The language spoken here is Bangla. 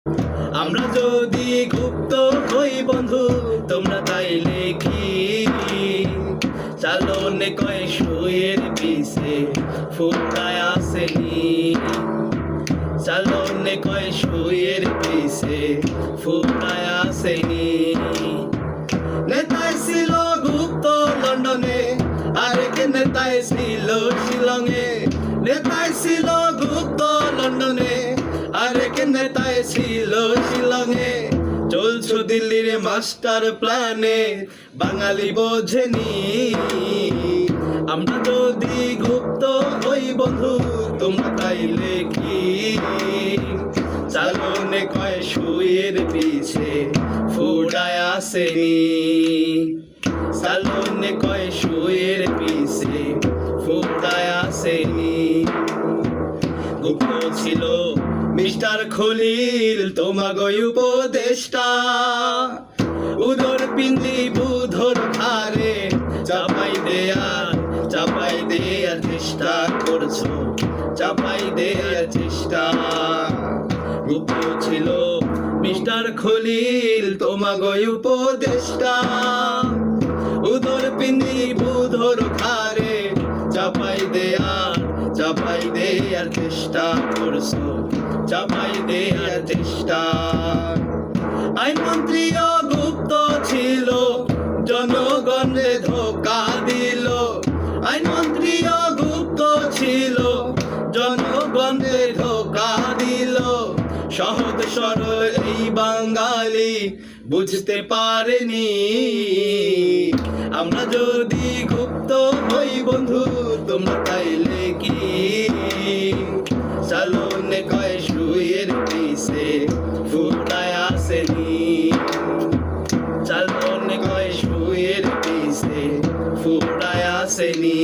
আমরা যদি গুপ্ত হই বন্ধু তোমরা তাই লেখি চালনে কয় শুয়ের পিছে ফুটায় আসেনি চালনে কয় শুয়ের পিছে ফুটায় আসেনি নেতায় ছিল গুপ্ত লন্ডনে আরেক নেতায় ছিল শিলংয়ে নেতায় ছিল গুপ্ত লন্ডনে আরেক নেতায় ছিল শিলংয়ে চলছো দিল্লির মাস্টার প্ল্যানে বাঙালি বোঝেনি আমরা যদি গুপ্ত হই বন্ধু তোমরা তাই লেখি চালনে কয় শুয়ের পিছে ফুটায় আসেনি চালনে কয় শুয়ের পিছে ফুটায় আসেনি গুপ্ত ছিল মিস্টার খলিল তোমাগো উপদেষ্টা উদর পিন্দি বুধর ঘাড়ে চাপাই দেয়ার চেষ্টা করছো চাপাই দেয়ার চেষ্টা গুপ্ত ছিল মিস্টার খলিল তোমাগো উপদেষ্টা উদর পিন্দি বুধর ঘাড়ে চাপাই দেয়ার চেষ্টা করছো চাপাই দেয়ার চেষ্টা আইনমন্ত্রীও গুপ্ত ছিল জনগণে ধোকা দিল আইনমন্ত্রীও গুপ্ত ছিল জনগণে ধোকা দিল সহজ সরল এই বাঙালি বুঝতে পারেনি আমরা যদি গুপ্ত হই বন্ধু তোমরা তাই লেখি চালনে কয় শুয়ের পিছে ফুটায় আসেনি চালনে কয় শুয়ের পিছে ফুটায় আসেনি।